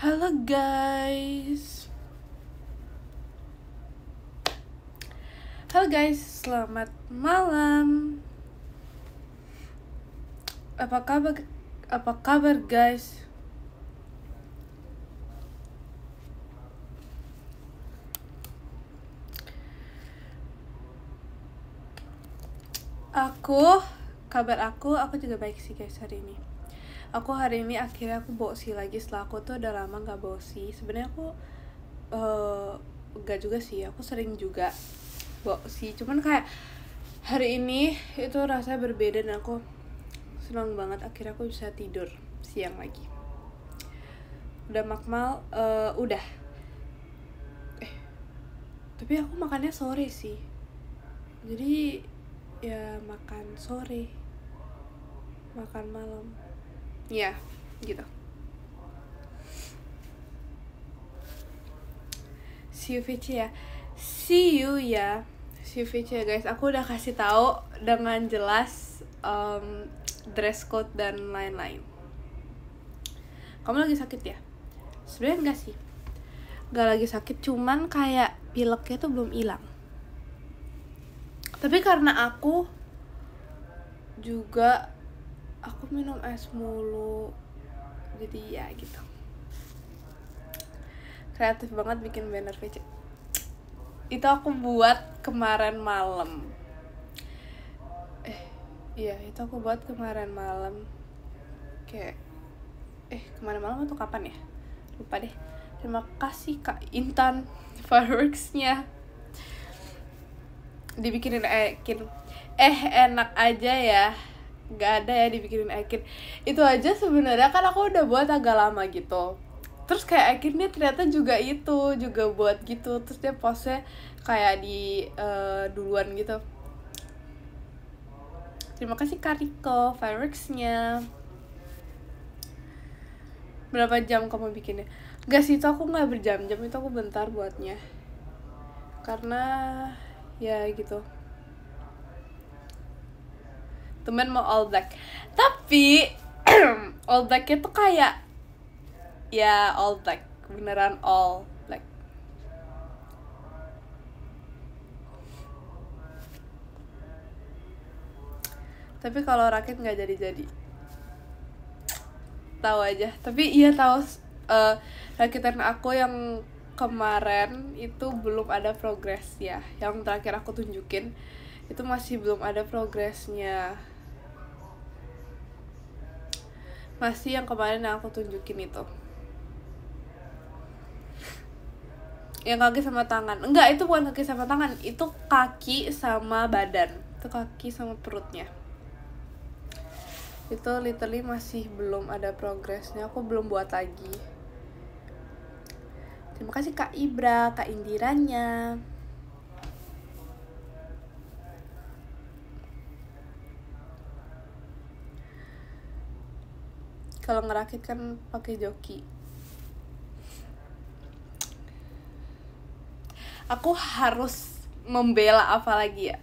Halo guys. Halo guys, selamat malam. Apa kabar guys? Aku juga baik sih guys hari ini. Hari ini akhirnya aku bosi lagi setelah aku tuh udah lama gak bosi. Sebenarnya aku gak juga sih, aku sering juga bosi. Cuman kayak hari ini itu rasanya berbeda dan aku senang banget akhirnya aku bisa tidur siang lagi. Udah makmal, udah. Tapi aku makannya sore sih. Jadi ya makan sore, makan malam. Ya, gitu. See you VC ya. See you VC ya guys. Aku udah kasih tahu dengan jelas dress code dan lain-lain. Kamu lagi sakit ya? Sebenarnya enggak sih. Enggak lagi sakit, cuman kayak pileknya tuh belum hilang. Tapi karena aku minum es mulu, jadi ya gitu. Kreatif banget bikin banner VC. Itu aku buat kemarin malam. Itu aku buat kemarin malam. Kayak kemarin malam atau kapan ya? Lupa deh. Terima kasih Kak Intan fireworksnya. Dibikinin Ekin. Enak aja ya. Gak ada ya dibikinin Ekin. Itu aja sebenarnya kan aku udah buat agak lama gitu. Terus kayak akhirnya ternyata juga buat gitu. Terus dia postnya kayak di duluan gitu. Terima kasih Kariko fireworksnya. Berapa jam kamu bikinnya? Gak sih, itu aku gak berjam-jam, itu aku bentar buatnya. Karena ya gitu. Temen mau all black. Tapi all blacknya tuh kayak ya all black, beneran all black. Tapi kalau rakit nggak jadi tahu aja. Tapi iya tahu rakitan aku yang kemarin itu belum ada progres ya. Yang terakhir aku tunjukin itu masih belum ada progresnya. Masih yang kemarin yang aku tunjukin itu. Yang kaki sama tangan. Enggak, itu bukan kaki sama tangan, itu kaki sama badan. Itu kaki sama perutnya. Itu literally masih belum ada progresnya, aku belum buat lagi. Terima kasih Kak Ibra, Kak Indiranya. Kalau ngerakit kan pakai joki. Aku harus membela apa lagi ya?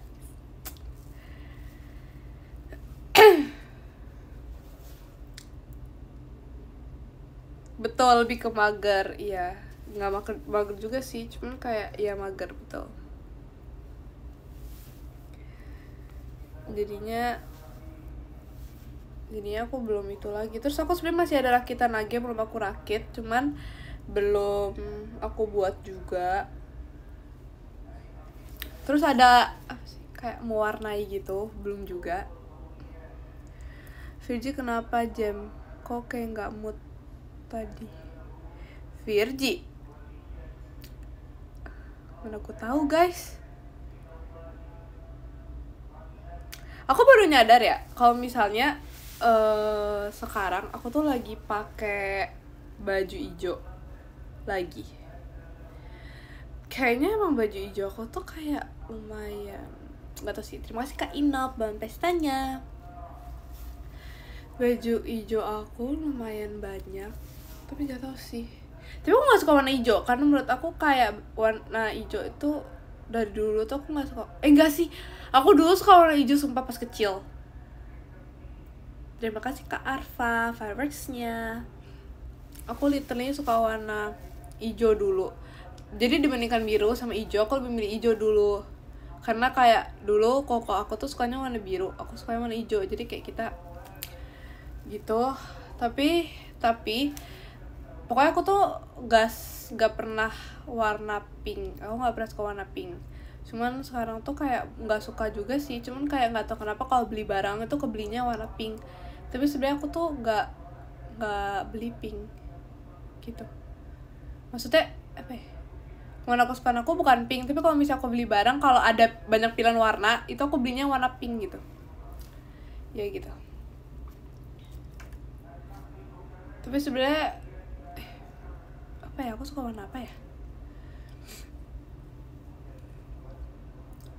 Betul, lebih ke mager, iya. Nggak mager juga sih, cuman kayak ya mager, betul. Jadinya aku belum itu lagi. Terus aku sebenarnya masih ada rakitan lagi yang belum aku rakit, cuman belum aku buat juga. Terus ada kayak mewarnai gitu, belum juga. Virgi kenapa jam? Kok kayak nggak mood tadi? Virgi, mana aku tahu guys. Aku baru nyadar ya, kalau misalnya sekarang aku tuh lagi pakai baju hijau lagi. Kayaknya emang baju hijau aku tuh kayak lumayan, nggak tahu sih. Terima kasih Kak Inop bahan pestanya. Baju hijau aku lumayan banyak, tapi nggak tahu sih. Tapi aku nggak suka warna hijau karena menurut aku kayak warna hijau itu dari dulu tuh aku nggak suka. Enggak sih, aku dulu suka warna hijau sumpah pas kecil. Terima kasih Kak Arfa fireworksnya. aku literally suka warna hijau dulu. Jadi dibandingkan biru sama hijau, aku lebih milih hijau dulu. Karena kayak dulu koko aku tuh sukanya warna biru, aku sukanya warna hijau. Jadi kayak kita gitu. Tapi pokoknya aku tuh gak pernah warna pink. Aku gak pernah suka warna pink. Cuman sekarang tuh kayak gak suka juga sih. Cuman kayak gak tahu kenapa kalau beli barang itu kebelinya warna pink. Tapi sebenarnya aku tuh gak beli pink gitu. Maksudnya apa ya? Warna kesukaan aku bukan pink, tapi kalau misalnya aku beli barang, kalau ada banyak pilihan warna, itu aku belinya warna pink gitu. Ya gitu. Tapi sebenarnya apa ya, aku suka warna apa ya?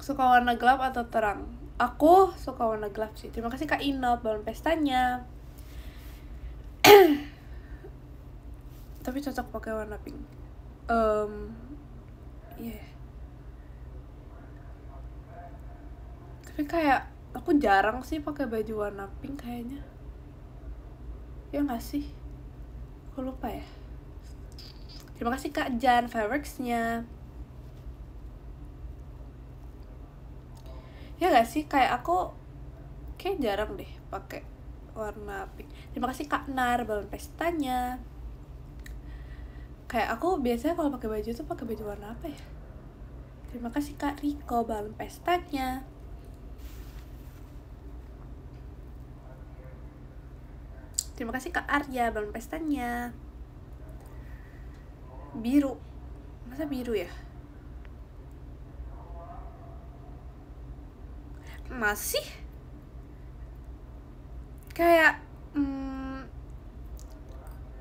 Suka warna gelap atau terang? Aku suka warna gelap sih. Terima kasih Kak Ino, balon pestanya. Tapi cocok pakai warna pink. Yeah. Tapi kayak aku jarang sih pakai baju warna pink kayaknya. Ya nggak sih? Aku lupa ya. Terima kasih Kak Jan fireworksnya. Ya nggak sih, kayak aku kayak jarang deh pakai warna pink. Terima kasih Kak Nar balon pestanya. Kayak aku biasanya kalau pakai baju tuh pakai baju warna apa ya? Terima kasih Kak Riko balon pestanya. Terima kasih Kak Arya balon pestanya. Biru. Masa biru ya? Masih? Kayak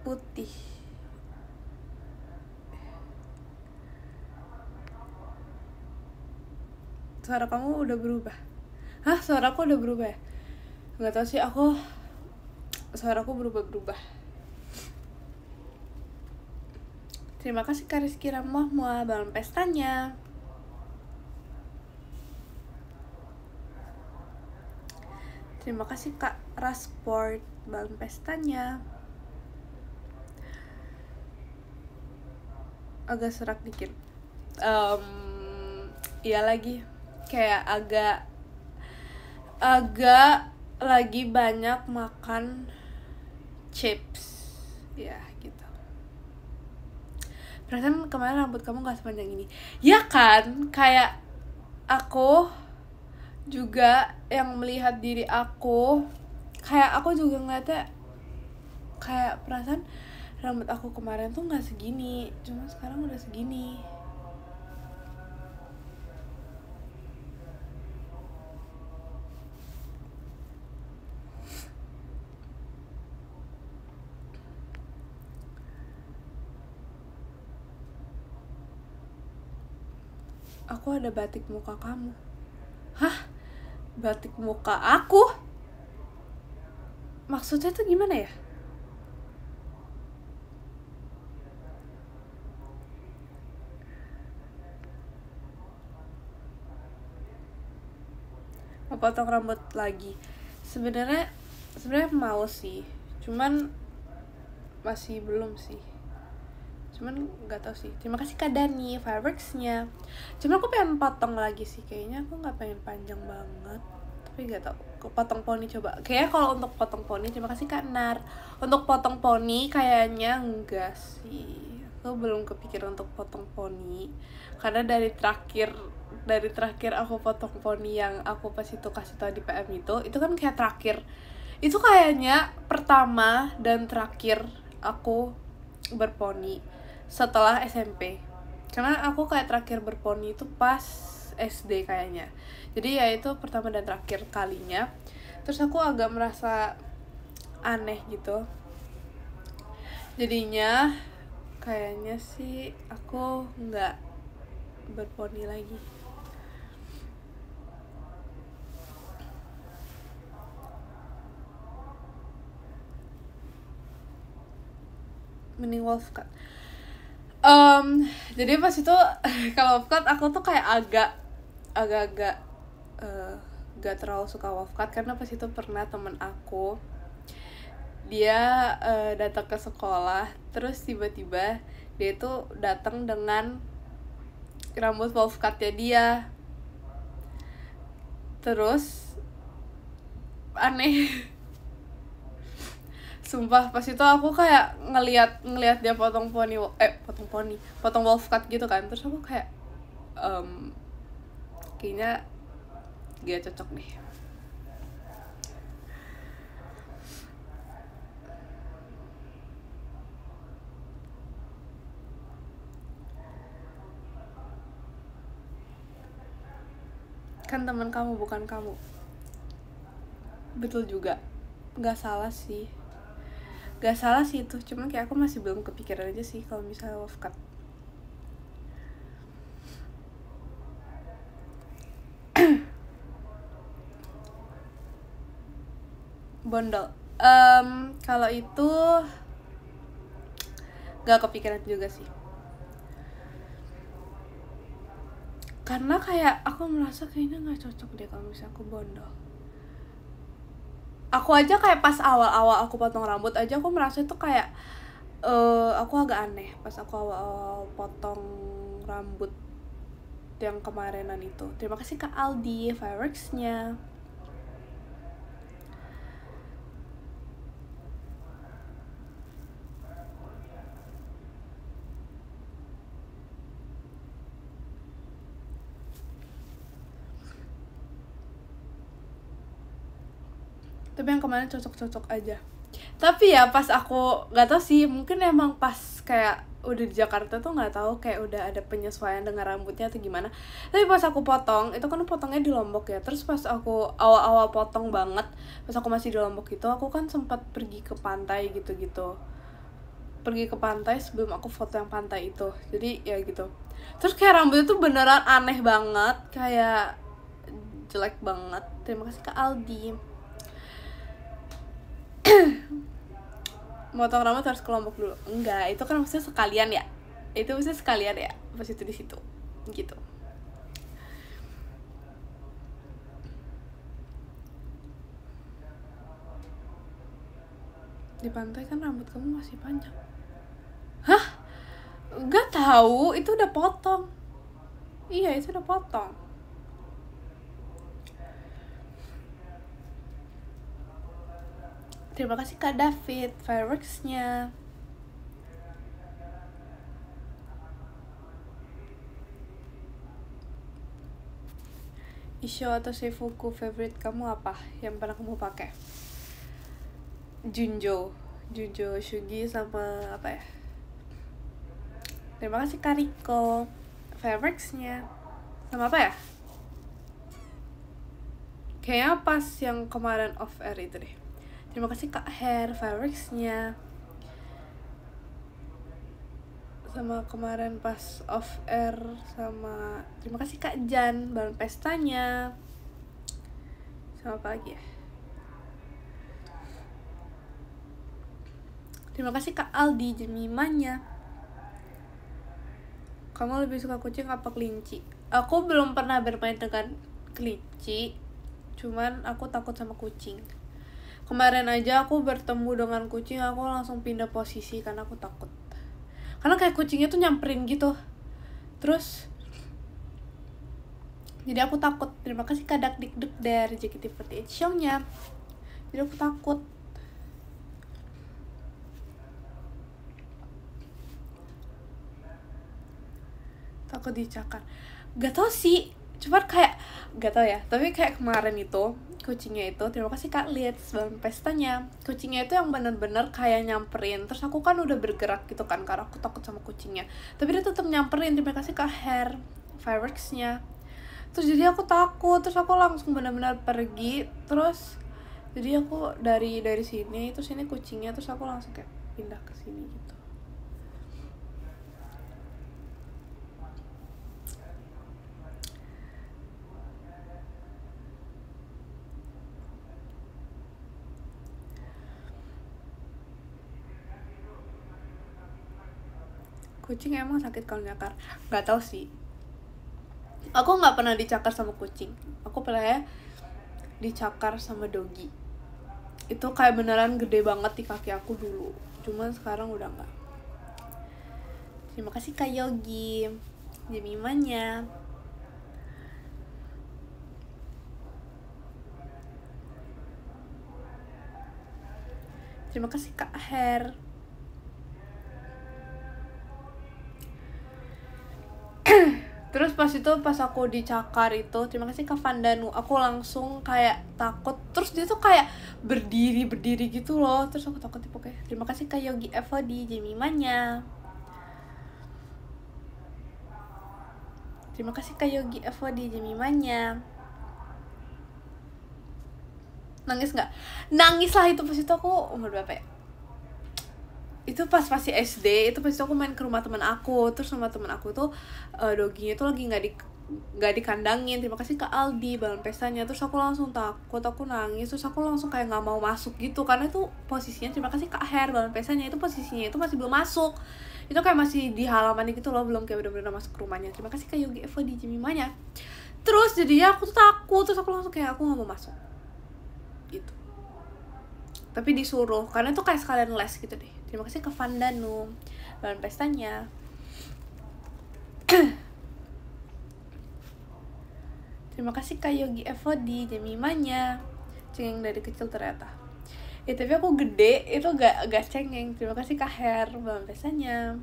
putih. Suara kamu udah berubah. Hah? Suara aku udah berubah ya? Gak tau sih, suaraku berubah-berubah. Terima kasih Kak Rizky Ramahmua balon pestanya. Terima kasih Kak Rasport balon pestanya. Agak serak dikit. Iya lagi. Kayak agak lagi banyak makan chips. Ya gitu. Perasaan kemarin rambut kamu gak sepanjang ini. Ya kan? Kayak aku juga yang melihat diri aku, kayak aku juga ngeliatnya kayak perasaan rambut aku kemarin tuh gak segini, cuma sekarang udah segini. Aku ada batik muka kamu. Hah? Batik muka aku? Maksudnya tuh gimana ya? Mau potong rambut lagi. Sebenarnya mau sih, cuman masih belum sih. Cuman nggak tahu sih. Terima kasih Kak Dani fireworksnya. Cuman aku pengen potong lagi sih, kayaknya aku nggak pengen panjang banget, tapi nggak tahu. Potong poni coba. Kayaknya kalau untuk potong poni, terima kasih Kak Nar. Untuk potong poni kayaknya enggak sih. Aku belum kepikiran untuk potong poni karena dari terakhir aku potong poni yang aku pas itu kasih tau di PM itu kan kayak terakhir. Itu kayaknya pertama dan terakhir aku berponi setelah SMP, karena aku kayak terakhir berponi itu pas SD kayaknya. Jadi ya itu pertama dan terakhir kalinya. Terus aku agak merasa aneh gitu, jadinya kayaknya sih aku nggak berponi lagi. Mending wolf cut. Jadi pas itu kalau wolf cut aku tuh kayak agak-agak gak terlalu suka wolf cut, karena pas itu pernah temen aku dia datang ke sekolah, terus tiba-tiba dia tuh datang dengan rambut wolf cut-nya dia. Terus aneh. Sumpah pas itu aku kayak ngelihat dia potong wolf cut gitu kan. Terus aku kayak kayaknya dia cocok deh. Kan teman kamu bukan kamu. Betul juga, nggak salah sih itu, cuman kayak aku masih belum kepikiran aja sih kalau misalnya wolf cut. Bondol, kalau itu nggak kepikiran juga sih, karena kayak aku merasa kayaknya nggak cocok deh kalau misalnya aku bondol. Aku aja kayak pas awal-awal aku potong rambut aja aku merasa itu kayak aku agak aneh pas aku awal-awal potong rambut yang kemarinan itu. Terima kasih Kak Aldi fireworks-nya. Tapi yang kemarin cocok-cocok aja. Tapi ya pas aku nggak tahu sih, mungkin emang pas kayak udah di Jakarta tuh nggak tahu kayak udah ada penyesuaian dengan rambutnya atau gimana. Tapi pas aku potong itu kan potongnya di Lombok ya. Terus pas aku awal-awal potong banget, pas aku masih di Lombok itu aku kan sempat pergi ke pantai gitu-gitu. Pergi ke pantai sebelum aku foto yang pantai itu. Jadi ya gitu. Terus kayak rambutnya tuh beneran aneh banget, kayak jelek banget. Terima kasih Kak Aldi. Motong rambut harus ke Lombok dulu. Enggak, itu kan maksudnya sekalian ya. Itu maksudnya sekalian ya, pas itu di situ. Gitu. Di pantai kan rambut kamu masih panjang. Hah? Enggak tahu, itu udah potong. Iya, itu udah potong. Terima kasih Kak David fireworks-nya. Isho atau Seifuku favorite kamu apa yang pernah kamu pakai? Junjo Shugi sama apa ya? Terima kasih Kak Riko fireworks-nya. Sama apa ya? Kayaknya pas yang kemarin off air itu deh. Terima kasih Kak Hair fireworks-nya. Sama kemarin pas off air sama terima kasih Kak Jan bareng pestanya. Sama apa lagi ya? Terima kasih Kak Aldi Jemimanya. Kamu lebih suka kucing apa kelinci? Aku belum pernah bermain dengan kelinci, cuman aku takut sama kucing. Kemarin aja aku bertemu dengan kucing, aku langsung pindah posisi karena aku takut. Karena kayak kucingnya tuh nyamperin gitu. Terus jadi aku takut. Terima kasih Kak Dik dari JKT48 show-nya. Jadi aku takut. Takut dicakar. Gak tau sih, cuma kayak gak tau ya. Tapi kayak kemarin itu kucingnya itu, terima kasih Kak Lids dalam pestanya. Kucingnya itu yang bener-bener kayak nyamperin. Terus aku kan udah bergerak gitu kan, karena aku takut sama kucingnya. Tapi dia tetap nyamperin. Terima kasih Kak Hair fireworks-nya. Terus jadi aku takut, terus aku langsung benar-benar pergi. Terus jadi aku dari sini, terus ini kucingnya, terus aku langsung kayak pindah ke sini gitu. Kucing emang sakit kalau nyakar? Gak tau sih. Aku gak pernah dicakar sama kucing. Aku pernah ya dicakar sama doggy. Itu kayak beneran gede banget di kaki aku dulu, cuman sekarang udah enggak. Terima kasih Kak Yogi Jemimanya. Terima kasih Kak Her. Terus pas aku dicakar itu, terima kasih Kak Vandanu, aku langsung kayak takut. Terus dia tuh kayak berdiri gitu loh. Terus aku takut tipe kayak. Terima kasih Kak Yogi Evo di Jemimanya. Terima kasih Kak Yogi Evo di Jemimanya. Nangis nggak? Nangis lah itu pas itu aku umur berapa ya? Itu pas masih SD, itu pas itu aku main ke rumah teman aku. Terus sama teman aku tuh doginya tuh lagi nggak dikandangin. Terima kasih Kak Aldi balon pestanya. Terus aku langsung takut, aku nangis. Terus aku langsung kayak nggak mau masuk gitu karena itu posisinya, terima kasih Kak Her, balon pestanya itu posisinya itu masih belum masuk. Itu kayak masih di halaman gitu loh, belum kayak bener-bener masuk ke rumahnya. Terima kasih Kak Yogi Evo di Jemimanya. Terus jadinya aku tuh takut, terus aku langsung kayak aku nggak mau masuk gitu. Tapi disuruh karena itu kayak sekalian les gitu deh. Terima kasih ke Vandanu balon pestanya. Terima kasih Kak Yogi Evo di Jemimanya. Cengeng dari kecil ternyata. Ya tapi aku gede itu gak cengeng. Terima kasih Kak Her balon pestanya.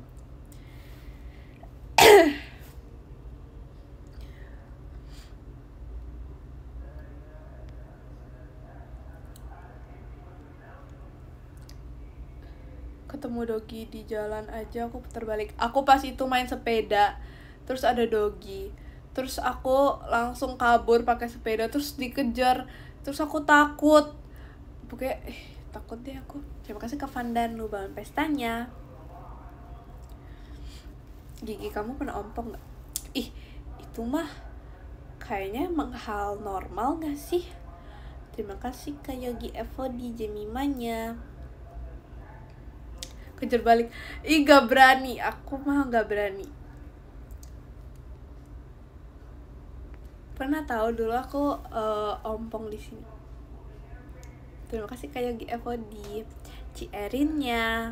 Ketemu dogi di jalan aja aku putar balik. Aku pas itu main sepeda, terus ada dogi, terus aku langsung kabur pakai sepeda, terus dikejar, terus aku takut, pokoknya takut deh aku. Terima kasih ke Vandanu balon pestanya. Gigi kamu pernah ompong nggak? Ih, itu mah kayaknya emang hal normal nggak sih? Terima kasih ke Yogi Evo di Jemimanya. Kejar balik, ih gak berani, aku mah gak berani. Pernah tahu dulu aku ompong di sini. Terima kasih Kak Yogi Evo di Cierinnya.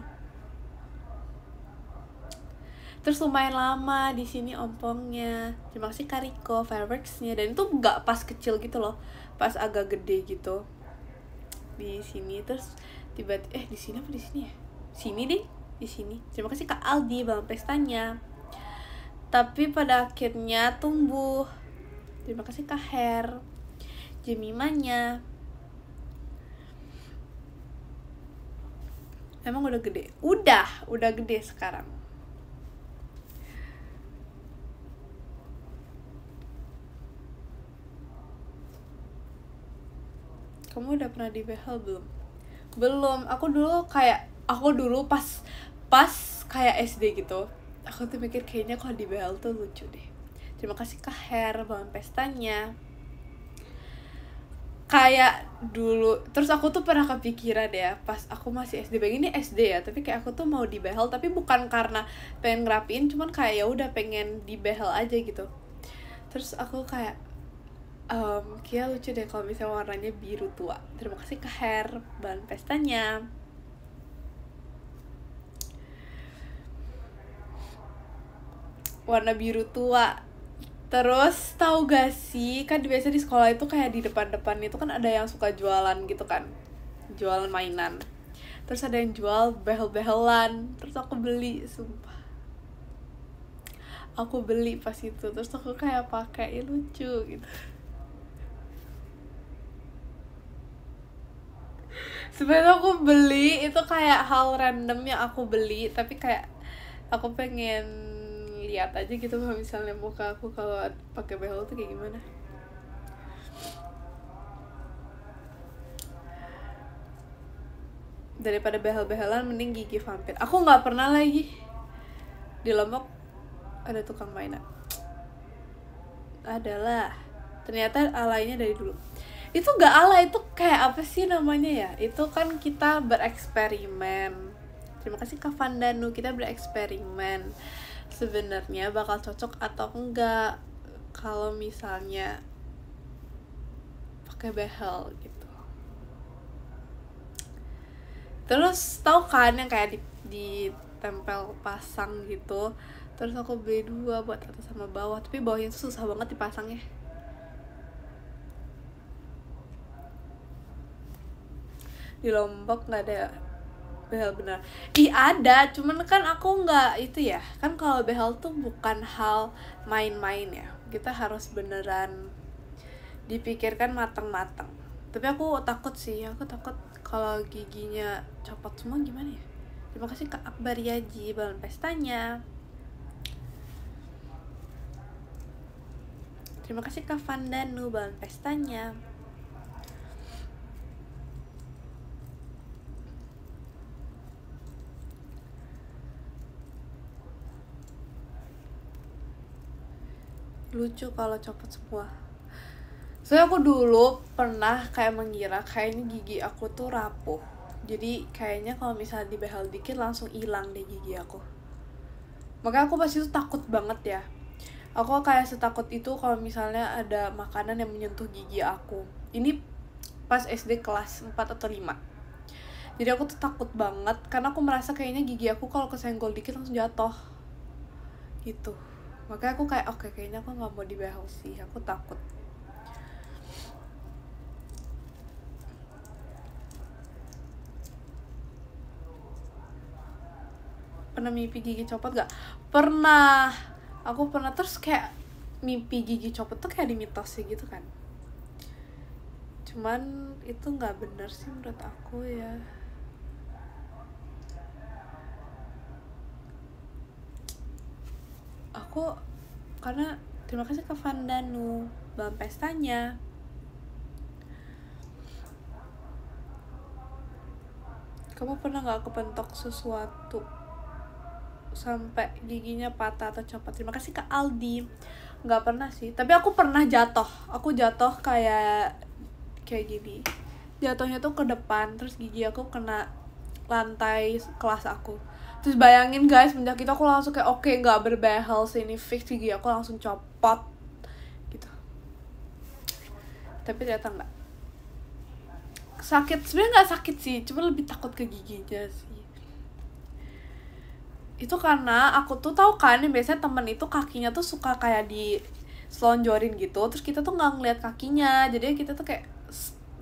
Terus lumayan lama di sini ompongnya. Terima kasih Kak Riko fireworksnya, dan itu nggak pas kecil gitu loh, pas agak gede gitu di sini. Terus tiba-tiba di sini apa di sini ya? Sini deh, di sini. Terima kasih Kak Aldi balon pestanya. Tapi pada akhirnya tumbuh. Terima kasih Kak Her Jemimanya. Emang udah gede? Udah gede sekarang. Kamu udah pernah dibehel belum? Belum. Aku dulu pas kayak SD gitu, aku tuh mikir kayaknya kalau dibehel tuh lucu deh. Terima kasih Kak Her balon pestanya. Kayak dulu, terus aku tuh pernah kepikiran ya pas aku masih SD, begini SD ya, tapi kayak aku tuh mau dibehel, tapi bukan karena pengen ngerapiin, cuman kayak ya udah pengen dibehel aja gitu. Terus aku kayak kayak lucu deh kalau misalnya warnanya biru tua. Terima kasih Kak Her balon pestanya. Warna biru tua. Terus tahu gak sih, kan biasa di sekolah itu kayak di depan-depan itu kan ada yang suka jualan gitu kan, jualan mainan. Terus ada yang jual behel-behelan, terus aku beli, sumpah. Aku beli pas itu, terus aku kayak pakai, lucu gitu. Sebenarnya aku beli itu kayak hal random yang aku beli, tapi kayak aku pengen lihat aja gitu kalau misalnya muka aku kalau pakai behel tuh kayak gimana. Daripada behel-behelan mending gigi vampir. Aku nggak pernah lagi. Di Lombok ada tukang mainan. Adalah. Ternyata alainya dari dulu. Itu gak alay, itu kayak apa sih namanya ya? Itu kan kita bereksperimen. Terima kasih Kak Vandanu, kita bereksperimen. Sebenarnya bakal cocok atau enggak kalau misalnya pakai behel gitu. Terus tahu kan yang kayak di tempel pasang gitu. Terus aku beli 2 buat atas sama bawah, tapi bawahnya tuh susah banget dipasangnya. Di Lombok nggak ada behel benar. Ih ada, cuman kan aku nggak itu ya. Kan kalau behel tuh bukan hal main-main ya. Kita harus beneran dipikirkan matang-matang. Tapi aku takut sih, aku takut kalau giginya copot semua gimana ya. Terima kasih Kak Akbar Yaji balon pestanya. Terima kasih Kak Vandanu balon pestanya. Lucu kalau copot semua. Soalnya aku dulu pernah kayak mengira kayaknya gigi aku tuh rapuh. Jadi kayaknya kalau misalnya dibehel dikit langsung hilang deh gigi aku. Makanya aku pas itu takut banget ya. Aku kayak setakut itu kalau misalnya ada makanan yang menyentuh gigi aku. Ini pas SD kelas 4 atau 5. Jadi aku tuh takut banget karena aku merasa kayaknya gigi aku kalau kesenggol dikit langsung jatuh. Gitu. Makanya aku kayak oke, kayaknya aku gak mau dibehel sih. Aku takut. Pernah mimpi gigi copot gak? Pernah. Aku pernah. Terus kayak mimpi gigi copot tuh kayak di mitosnya gitu kan. Cuman itu gak bener sih menurut aku ya. Aku karena terima kasih ke Vandanu balon pestanya. Kamu pernah gak kepentok sesuatu sampai giginya patah atau copot? Terima kasih Kak Aldi. Nggak pernah sih, tapi aku pernah jatuh. Aku jatuh kayak gini. Jatuhnya tuh ke depan, terus gigi aku kena lantai kelas aku. Terus bayangin guys, semenjak itu aku langsung kayak oke, nggak berbehel sih, ini fix gigi aku langsung copot gitu. Tapi ternyata nggak sakit. Sebenarnya nggak sakit sih, cuma lebih takut ke giginya sih. Itu karena aku tuh tahu kan, biasanya temen itu kakinya tuh suka kayak di selonjorin gitu, terus kita tuh nggak ngeliat kakinya, jadi kita tuh kayak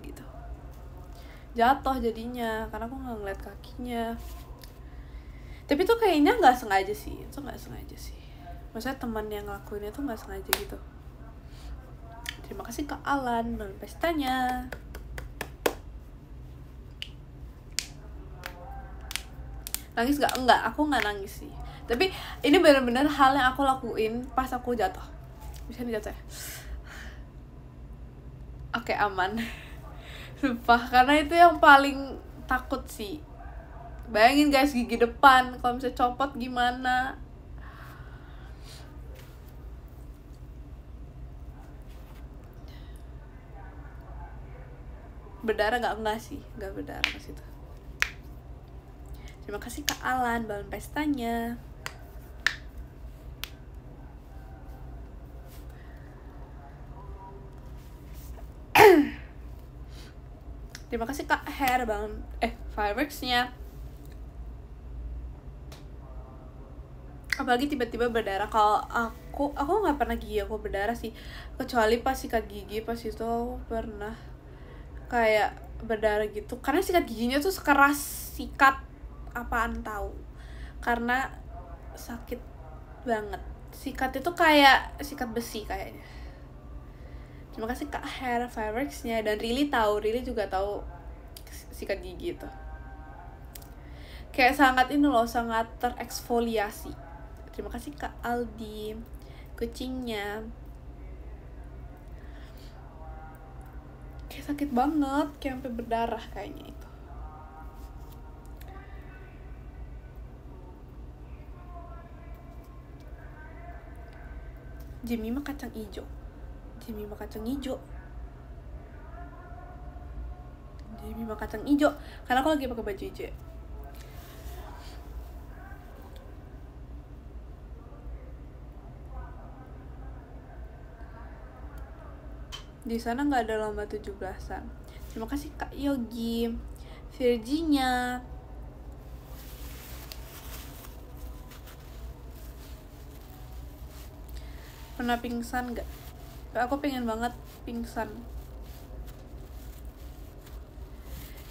gitu jatuh jadinya karena aku nggak ngeliat kakinya. Tapi tuh kayaknya nggak sengaja sih, itu nggak sengaja sih, maksudnya teman yang ngelakuinnya tuh nggak sengaja gitu. Terima kasih Kak Alan dan pestanya. Nangis gak? Enggak, aku nggak nangis sih. Tapi ini benar-benar hal yang aku lakuin pas aku jatuh. Bisa nih jatuh ya? Oke, aman. Sumpah, karena itu yang paling takut sih. Bayangin guys, gigi depan kalau misalnya copot gimana. Berdarah gak? Enggak sih, gak berdarah pas itu. Terima kasih Kak Alan balon pestanya. Terima kasih Kak Her balon fireworksnya. Apalagi tiba-tiba berdarah. Kalau aku nggak pernah gigi aku berdarah sih, kecuali pas sikat gigi. Pas itu aku pernah kayak berdarah gitu karena sikat giginya tuh sekeras sikat apaan tahu, karena sakit banget. Sikat itu kayak sikat besi kayaknya. Terima kasih Kak Hair Fireworksnya. Dan Rili juga tahu sikat gigi itu kayak sangat ini loh, sangat tereksfoliasi. Terima kasih Kak Aldi kucingnya. Kayak sakit banget, kayak sampai berdarah kayaknya itu. Jemima kacang hijau. Jemima kacang hijau. Jemima kacang hijau. Karena aku lagi pakai baju hijau. Di sana nggak ada lomba 17-an. Terima kasih Kak Yogi. Virginia. Pernah pingsan gak? Aku pengen banget pingsan.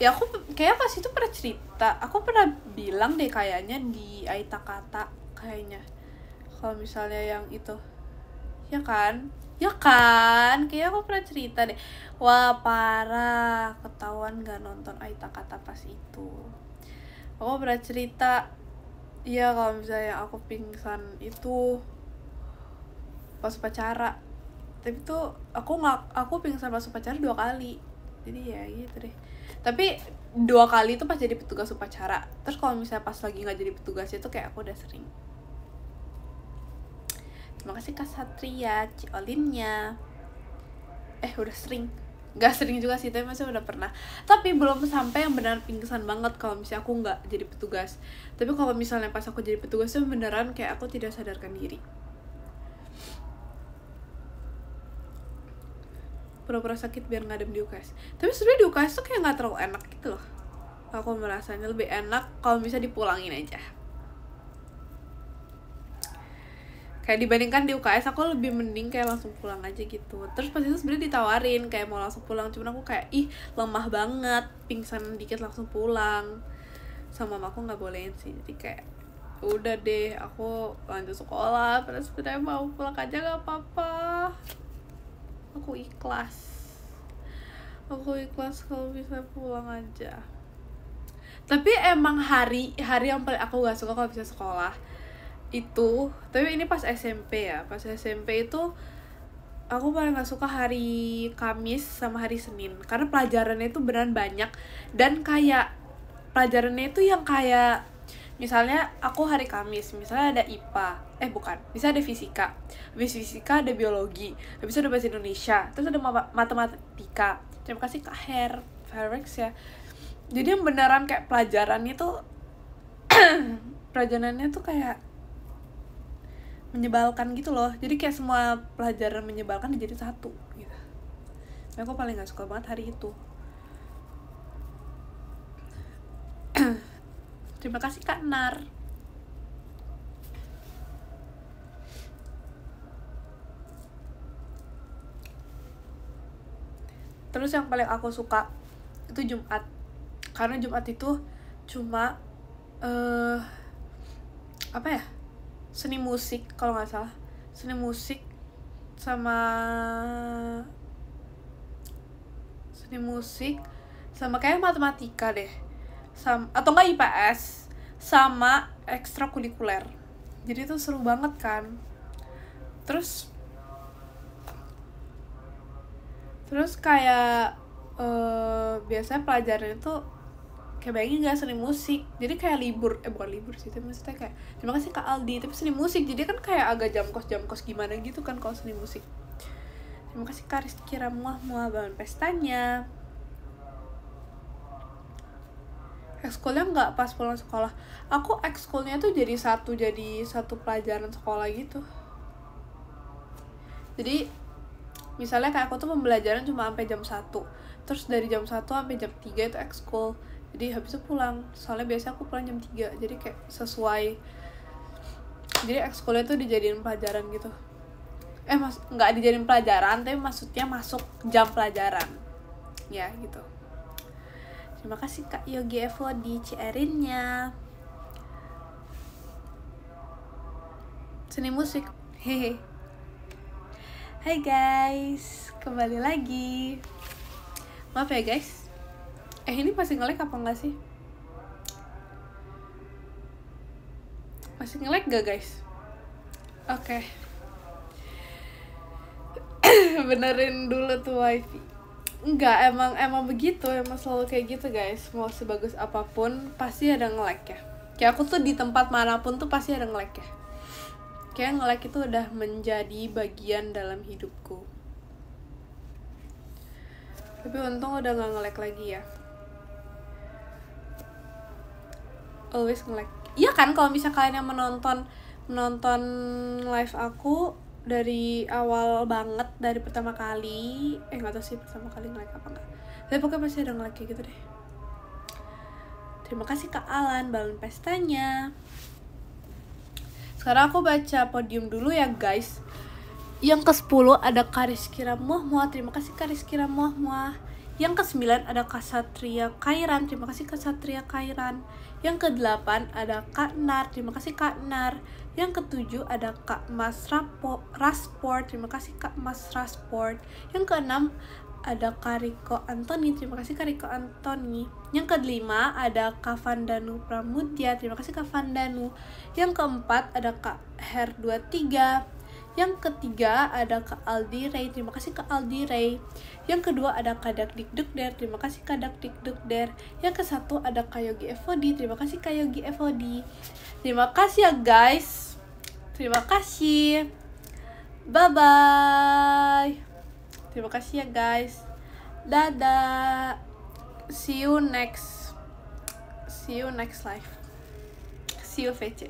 Ya aku kayak pas itu pernah cerita, aku pernah bilang deh kayaknya di Aita Kata kayaknya. Kalau misalnya yang itu, ya kan? Ya kan? Kayak aku pernah cerita deh. Wah parah, ketahuan gak nonton Aita Kata pas itu. Aku pernah cerita, iya kalau misalnya aku pingsan itu pas upacara. Tapi tuh aku pingsan pas upacara 2 kali. Jadi ya gitu deh. Tapi 2 kali itu pas jadi petugas upacara. Terus kalau misalnya pas lagi nggak jadi petugas itu kayak aku udah sering. Terima kasih Kak Satria, Ciolinnya. Udah sering. Gak sering juga sih, tapi masih udah pernah. Tapi belum sampai yang benar pingsan banget kalau misalnya aku nggak jadi petugas. Tapi kalau misalnya pas aku jadi petugas itu beneran kayak aku tidak sadarkan diri. Pura-pura sakit biar ngadem di UKS. Tapi sebenarnya di UKS tuh kayak nggak terlalu enak gitu loh. Aku merasanya lebih enak kalau bisa dipulangin aja. Kayak dibandingkan di UKS aku lebih mending kayak langsung pulang aja gitu. Terus pas itu sebenarnya ditawarin kayak mau langsung pulang, cuman aku kayak lemah banget, pingsan dikit langsung pulang. Sama mamaku nggak bolehin sih, jadi kayak udah deh aku lanjut sekolah. Terus sebenarnya mau pulang aja nggak apa-apa. Aku ikhlas kalau bisa pulang aja. Tapi emang hari yang paling aku gak suka kalau bisa sekolah itu, tapi ini pas SMP ya. Pas SMP itu aku paling gak suka hari Kamis sama hari Senin, karena pelajarannya itu beneran banyak. Dan kayak pelajarannya itu yang kayak misalnya aku hari Kamis misalnya ada IPA, bisa ada fisika, habis fisika ada biologi, habis itu ada bahasa Indonesia, terus ada matematika. Terima kasih Kak Herrex ya. Jadi yang beneran kayak pelajarannya tuh pelajarannya tuh kayak menyebalkan gitu loh. Jadi kayak semua pelajaran menyebalkan jadi satu gitu. Nah, aku paling gak suka banget hari itu. Terima kasih Kak Nar. Terus yang paling aku suka itu Jumat. Karena Jumat itu cuma seni musik kalau nggak salah. Seni musik sama kayak matematika deh. Atau enggak IPS sama ekstrakurikuler. Jadi itu seru banget kan. Terus kayak biasanya pelajaran itu kayak bayangin gak seni musik, jadi kayak bukan libur sih, tapi maksudnya kayak terima kasih Kak Aldi, tapi seni musik jadi kan kayak agak jam kos gimana gitu kan kalau seni musik. Terima kasih Kak Rizky Ramuah bangun pestanya. Ekskulnya nggak pas pulang sekolah. Aku ekskulnya tuh jadi satu pelajaran sekolah gitu. Jadi misalnya kayak aku tuh pembelajaran cuma sampai jam 1, terus dari jam 1 sampai jam 3 itu ekskul. Jadi habis itu pulang, soalnya biasanya aku pulang jam 3, jadi kayak sesuai. Jadi ekskulnya tuh dijadiin pelajaran gitu. Nggak dijadiin pelajaran, tapi maksudnya masuk jam pelajaran ya gitu. Terima kasih Kak Yogi Evo di CR-nya. Seni musik. Hehe. Hai guys, kembali lagi. Maaf ya guys. Ini masih nge-lag apa enggak sih? Masih nge-lag gak guys? Oke. Benerin dulu tuh wifi. Enggak, emang begitu, emang selalu kayak gitu guys. Mau sebagus apapun pasti ada nge-lag ya. Kayak aku tuh di tempat manapun tuh pasti ada nge-lag ya. Kayak nge-lag itu udah menjadi bagian dalam hidupku. Tapi untung udah gak nge-lag lagi ya. Always nge-lag. Iya kan, kalau misalnya kalian yang menonton live aku dari awal banget, dari pertama kali, nggak tahu sih pertama kali nge-lag apa enggak, tapi pokoknya pasti ada nge-lag kayak gitu deh. Terima kasih Kak Alan balon pestanya. Sekarang aku baca podium dulu ya guys. Yang ke-10 ada Kariskira Muah. Terima kasih Kariskira Muah. Yang ke-9 ada Kasatria Kairan. Terima kasih Kasatria Kairan. Yang ke-8 ada Kak Nar. Terima kasih Kak Nar. Yang ke-7 ada Kak Mas Rasport. Terima kasih Kak Mas Rasport. Yang ke-6 ada Kariko Antoni. Terima kasih Kariko Antoni. Yang ke-5 ada Kak Vandanu Pramudya. Terima kasih Kak Vandanu. Yang ke-4 ada Kak Her23. Yang ke-3 ada Kak Aldi Ray. Terima kasih Kak Aldi Ray. Yang ke-2 ada Kak Dakdikdukder. Terima kasih Kak Dakdikdukder. Yang ke-1 ada Kak Yogi Evodi. Terima kasih Kak Yogi Evodi. Terima kasih ya guys. Terima kasih. Bye bye. Terima kasih ya guys. Dadah. See you next live. See you VC.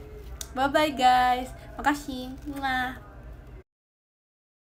Bye bye guys. Makasih. Mwah.